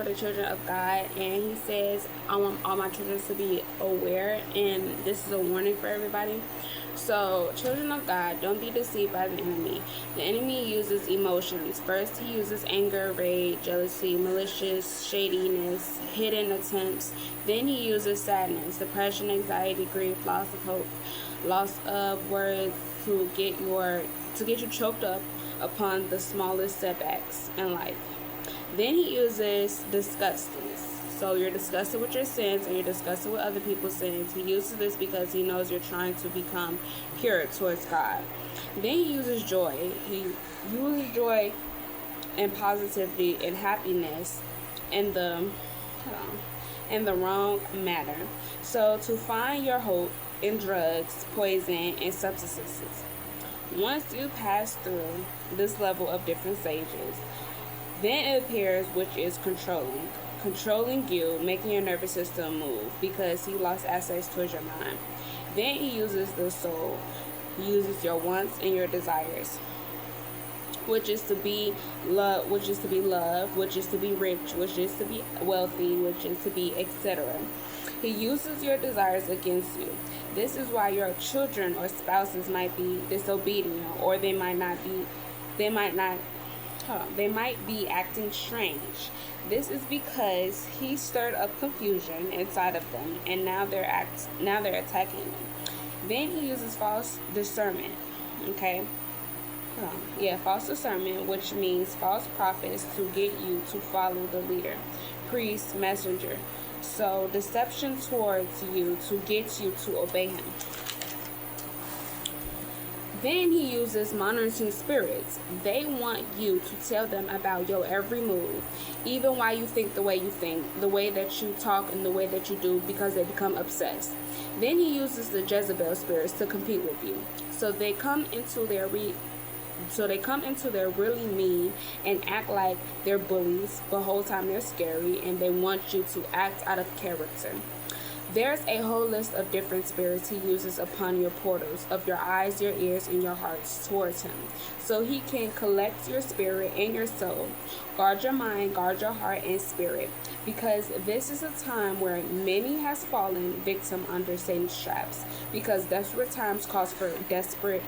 for the children of God, and he says, I want all my children to be aware, and this is a warning for everybody. So, children of God, don't be deceived by the enemy. The enemy uses emotions. First, he uses anger, rage, jealousy, malicious, shadiness, hidden attempts. Then he uses sadness, depression, anxiety, grief, loss of hope, loss of words to get you choked up upon the smallest setbacks in life. Then he uses disgustness. So you're disgusted with your sins and you're disgusted with other people's sins. He uses this because he knows you're trying to become pure towards God. Then he uses joy. He uses joy and positivity and happiness in the wrong manner. So to find your hope in drugs, poison, and substances. Once you pass through this level of different stages, then it appears, which is controlling you, making your nervous system move because he lost access towards your mind. Then he uses the soul. He uses your wants and your desires, which is to be love, which is to be loved, which is to be rich, which is to be wealthy, which is to be etc. He uses your desires against you. This is why your children or spouses might be disobedient, or they might be acting strange. This is because he stirred up confusion inside of them, and now they're attacking them. Then he uses false discernment. Okay. False discernment, which means false prophets to get you to follow the leader, priest, messenger. So deception towards you to get you to obey him. Then he uses monitoring spirits. They want you to tell them about your every move, even why you think, the way that you talk, and the way that you do, because they become obsessed. Then he uses the Jezebel spirits to compete with you. So they come into their really mean and act like they're bullies, but the whole time they're scary, and they want you to act out of character. There's a whole list of different spirits he uses upon your portals of your eyes, your ears, and your hearts towards him, so he can collect your spirit and your soul. Guard your mind, guard your heart and spirit, because this is a time where many has fallen victim under Satan's traps, because desperate times calls for desperate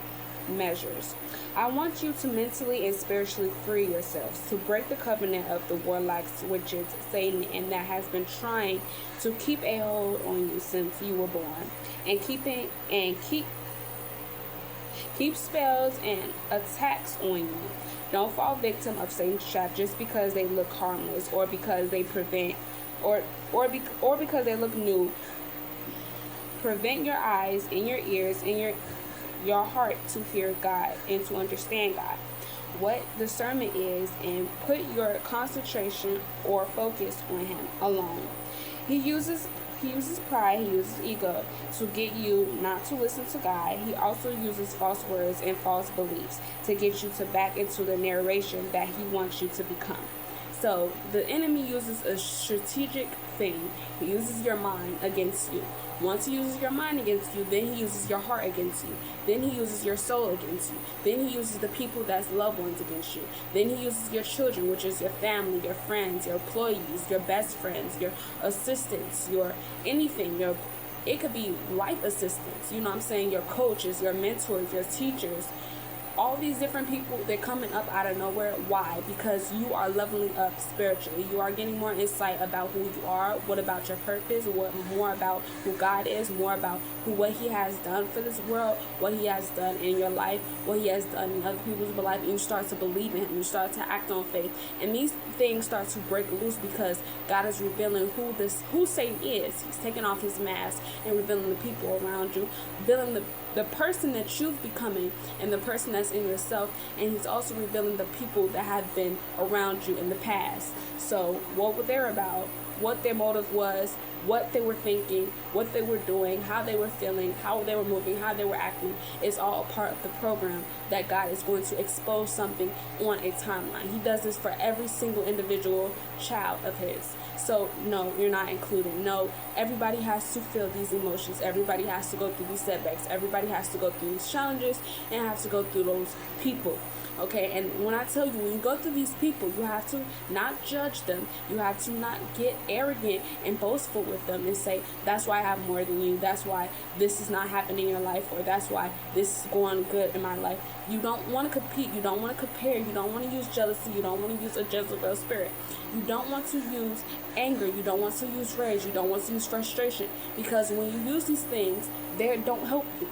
measures. I want you to mentally and spiritually free yourselves, to break the covenant of the warlocks, which is Satan, and that has been trying to keep a hold on you since you were born, and keep spells and attacks on you. Don't fall victim of Satan's trap just because they look harmless, or because they because they look new. Prevent your eyes and your ears and your heart to hear God and to understand God, what discernment is, and put your concentration or focus on him alone. He uses pride, he uses ego to get you not to listen to God. He also uses false words and false beliefs to get you to back into the narration that he wants you to become. So the enemy uses a strategic thing. He uses your mind against you. Once he uses your mind against you, then he uses your heart against you. Then he uses your soul against you. Then he uses the people that's loved ones against you. Then he uses your children, which is your family, your friends, your employees, your best friends, your assistants, your anything. It could be life assistants, your coaches, your mentors, your teachers. All these different people, they're coming up out of nowhere. Why? Because you are leveling up spiritually. You are getting more insight about who you are, what about your purpose, more about who God is, more about what he has done for this world, what he has done in your life, what he has done in other people's life, and you start to believe in him. You start to act on faith. And these things start to break loose because God is revealing who Satan is. He's taking off his mask and revealing the people around you, revealing the person that you've becoming and the person that's in yourself, and he's also revealing the people that have been around you in the past. So what were they about, what their motive was, what they were thinking, what they were doing, how they were feeling, how they were moving, how they were acting, is all a part of the program that God is going to expose something on a timeline. He does this for every single individual child of his. So no, you're not included. No, everybody has to feel these emotions. Everybody has to go through these setbacks. Everybody has to go through these challenges and has to go through those people. Okay, and when I tell you, when you go through these people, you have to not judge them. You have to not get arrogant and boastful with them and say, that's why I have more than you. That's why this is not happening in your life, or that's why this is going good in my life. You don't want to compete. You don't want to compare. You don't want to use jealousy. You don't want to use a Jezebel spirit. You don't want to use anger. You don't want to use rage. You don't want to use frustration, because when you use these things, they don't help you.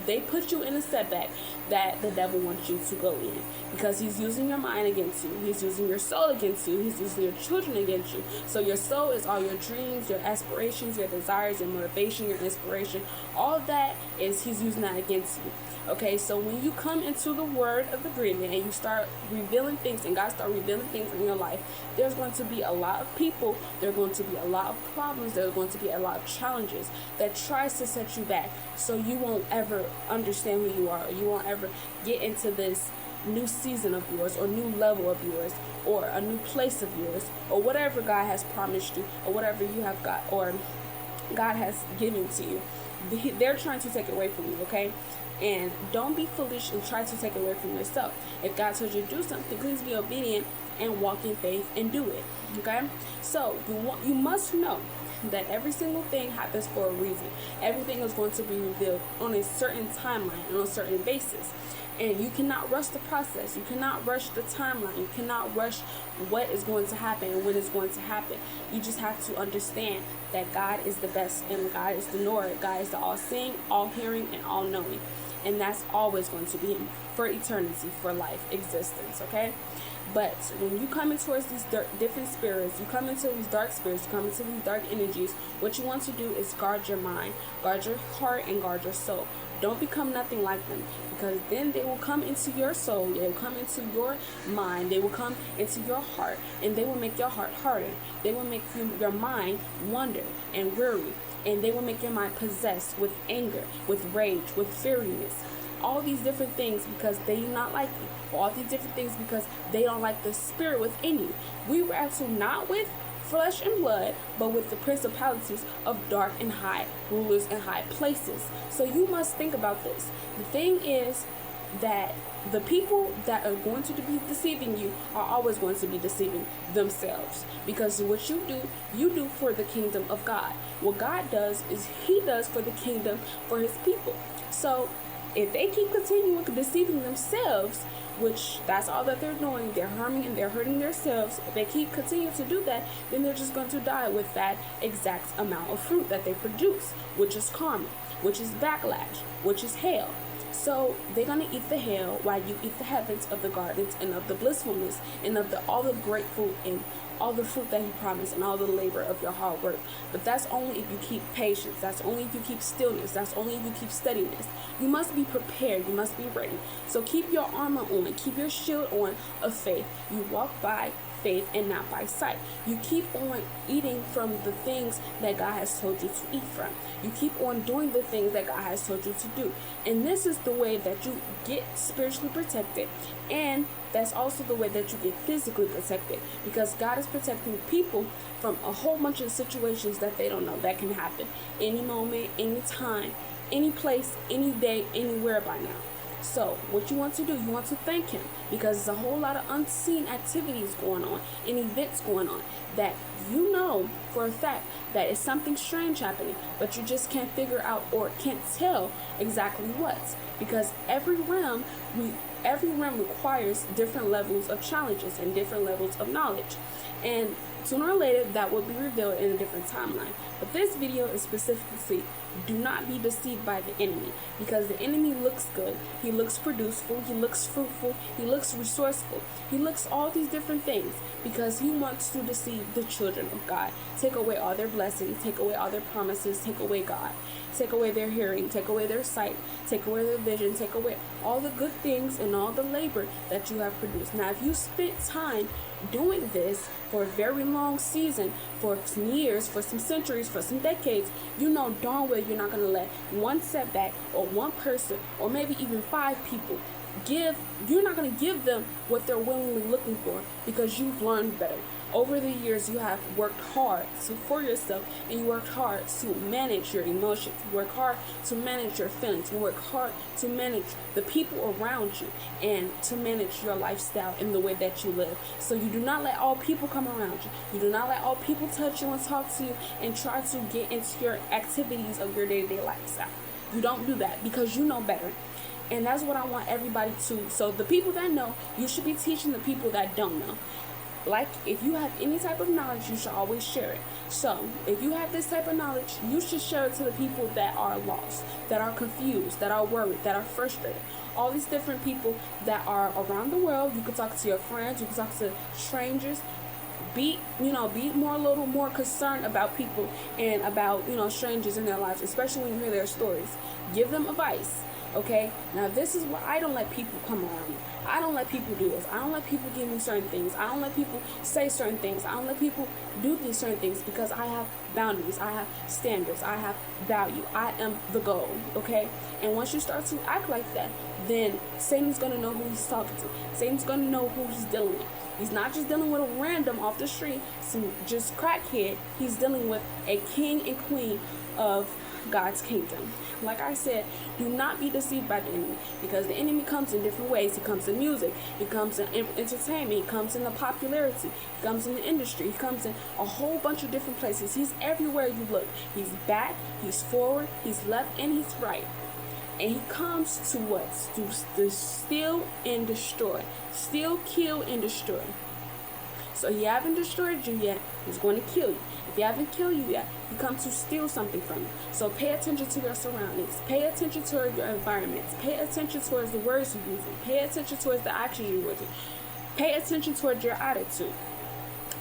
They put you in a setback that the devil wants you to go in, because he's using your mind against you. He's using your soul against you. He's using your children against you. So your soul is all your dreams, your aspirations, your desires, your motivation, your inspiration. All of that is he's using that against you. Okay, so when you come into the word of agreement and you start revealing things, and God start revealing things in your life, there's going to be a lot of people, there are going to be a lot of problems, there's going to be a lot of challenges that tries to set you back, so you won't ever understand who you are, or you won't ever get into this new season of yours, or new level of yours, or a new place of yours, or whatever God has promised you, or whatever you have got, or God has given to you. They're trying to take it away from you, okay? And don't be foolish and try to take it away from yourself. If God told you to do something, please be obedient and walk in faith and do it, okay? So you must know that every single thing happens for a reason. Everything is going to be revealed on a certain timeline and on a certain basis. And you cannot rush the process. You cannot rush the timeline. You cannot rush what is going to happen and when it's going to happen. You just have to understand that God is the best, and God is the knower. God is the all-seeing, all-hearing, and all-knowing. And that's always going to be Him for eternity, for life, existence, okay? But when you come in towards these different spirits, you come into these dark spirits, you come into these dark energies, what you want to do is guard your mind, guard your heart, and guard your soul. Don't become nothing like them, because then they will come into your soul, they will come into your mind, they will come into your heart, and they will make your heart harden. They will make your mind wander and weary, and they will make your mind possessed with anger, with rage, with fierceness. All these different things because they do not like you. All these different things because they don't like the spirit within you. We wrestle not with flesh and blood, but with the principalities of dark and high rulers and high places. So you must think about this. The thing is that the people that are going to be deceiving you are always going to be deceiving themselves, because what you do for the kingdom of God. What God does is He does for the kingdom, for His people. So if they keep continuing deceiving themselves, which that's all that they're doing, they're harming and they're hurting themselves. If they keep continuing to do that, then they're just going to die with that exact amount of fruit that they produce, which is karma, which is backlash, which is hell. So they're going to eat the hell while you eat the heavens of the gardens and of the blissfulness and of all the great fruit and all the fruit that He promised and all the labor of your hard work. But that's only if you keep patience. That's only if you keep stillness. That's only if you keep steadiness. You must be prepared. You must be ready. So keep your armor on. Keep your shield on of faith. You walk by faith and not by sight. You keep on eating from the things that God has told you to eat from. You keep on doing the things that God has told you to do. And this is the way that you get spiritually protected, and that's also the way that you get physically protected, because God is protecting people from a whole bunch of situations that they don't know that can happen any moment, any time, any place, any day, anywhere by now. So what you want to do, you want to thank Him, because there's a whole lot of unseen activities going on and events going on that you know for a fact that is something strange happening, but you just can't figure out or can't tell exactly what, because every realm requires different levels of challenges and different levels of knowledge, and sooner or later that will be revealed in a different timeline. But this video is specifically, do not be deceived by the enemy, because the enemy looks good, he looks produceful, he looks fruitful, he looks resourceful, he looks all these different things, because he wants to deceive the children of God, take away all their blessings, take away all their promises, take away God, take away their hearing, take away their sight, take away their vision, take away all the good things and all the labor that you have produced. Now, if you spent time doing this for a very long season, for some years, for some centuries, for some decades, you know darn well you're not going to let one setback or one person or maybe even 5 people you're not going to give them what they're willingly looking for, because you've learned better. over the years you have worked hard for yourself, and you worked hard to manage your emotions, you work hard to manage your feelings, you work hard to manage the people around you, and to manage your lifestyle in the way that you live. So you do not let all people come around you. You do not let all people touch you and talk to you and try to get into your activities of your day-to-day lifestyle. You don't do that, because you know better. And that's what I want everybody to. So the people that know, you should be teaching the people that don't know. Like, if you have any type of knowledge, you should always share it. So if you have this type of knowledge, you should share it to the people that are lost, that are confused, that are worried, that are frustrated. All these different people that are around the world. You can talk to your friends, you can talk to strangers. Be more, a little more concerned about people and about, strangers in their lives, especially when you hear their stories. Give them advice. Okay, now this is why I don't let people come around me. I don't let people do this. I don't let people give me certain things. I don't let people say certain things. I don't let people do these certain things, because I have boundaries. I have standards. I have value. I am the goal. Okay, and once you start to act like that, then Satan's going to know who he's talking to. Satan's going to know who he's dealing with. He's not just dealing with a random off the street, some just crackhead. He's dealing with a king and queen of God's kingdom. Like I said, do not be deceived by the enemy, because the enemy comes in different ways. He comes in music, he comes in entertainment, he comes in the popularity, he comes in the industry, he comes in a whole bunch of different places. He's everywhere you look. He's back, he's forward, he's left, and he's right. And he comes to what? To steal and destroy. Steal, kill, and destroy. So he haven't destroyed you yet, he's going to kill you. If he haven't killed you yet, he comes to steal something from you. So pay attention to your surroundings. Pay attention to your environments. Pay attention towards the words you're using. Pay attention towards the actions you're using. Pay attention towards your attitude.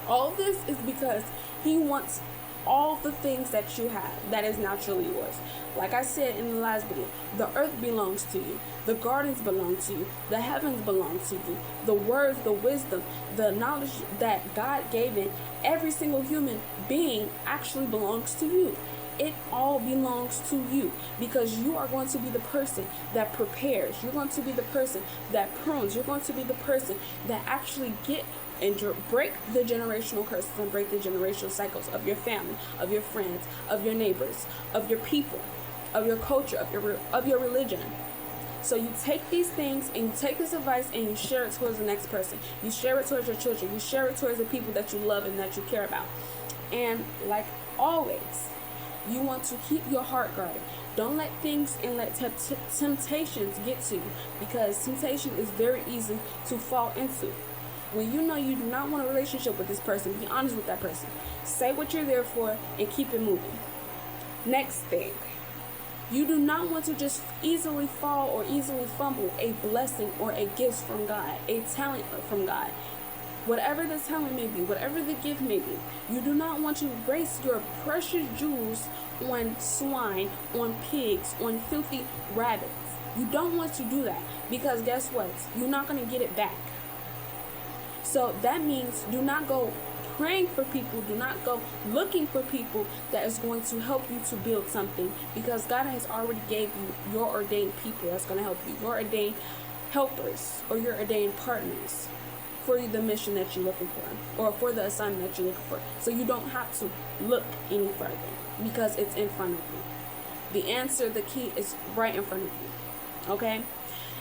All this is because he wants all the things that you have that is naturally yours. Like I said in the last video, the earth belongs to you. The gardens belong to you. The heavens belong to you. The words, the wisdom, the knowledge that God gave in every single human being actually belongs to you. It all belongs to you, because you are going to be the person that prepares. You're going to be the person that prunes. You're going to be the person that actually break the generational curses and break the generational cycles of your family, of your friends, of your neighbors, of your people, of your culture, of your religion. So you take these things and you take this advice and you share it towards the next person. You share it towards your children. You share it towards the people that you love and that you care about. And like always, you want to keep your heart guarded. Don't let things and let temptations get to you, because temptation is very easy to fall into. When you know you do not want a relationship with this person, be honest with that person. Say what you're there for and keep it moving. Next thing, you do not want to just easily fall or easily fumble a blessing or a gift from God, a talent from God. Whatever the talent may be, whatever the gift may be, you do not want to waste your precious jewels on swine, on pigs, on filthy rabbits. You don't want to do that, because guess what? You're not going to get it back. So that means do not go praying for people, do not go looking for people that is going to help you to build something, because God has already gave you your ordained people that's going to help you, your ordained helpers or your ordained partners for the mission that you're looking for, or for the assignment that you're looking for. So you don't have to look any further, because it's in front of you. The answer, the key is right in front of you. Okay?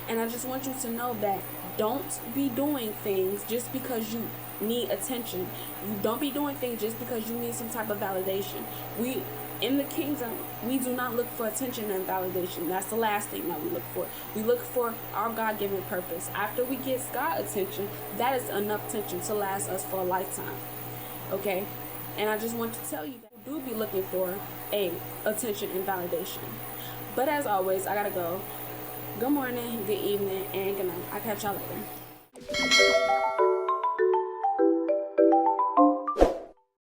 And I just want you to know that don't be doing things just because you need attention. You don't be doing things just because you need some type of validation. We, in the kingdom, we do not look for attention and validation. That's the last thing that we look for. We look for our God-given purpose. After we get God's attention, that is enough attention to last us for a lifetime. Okay? And I just want to tell you that we do be looking for attention and validation. But as always, I gotta go. Good morning, good evening, and good night. I'll catch y'all later.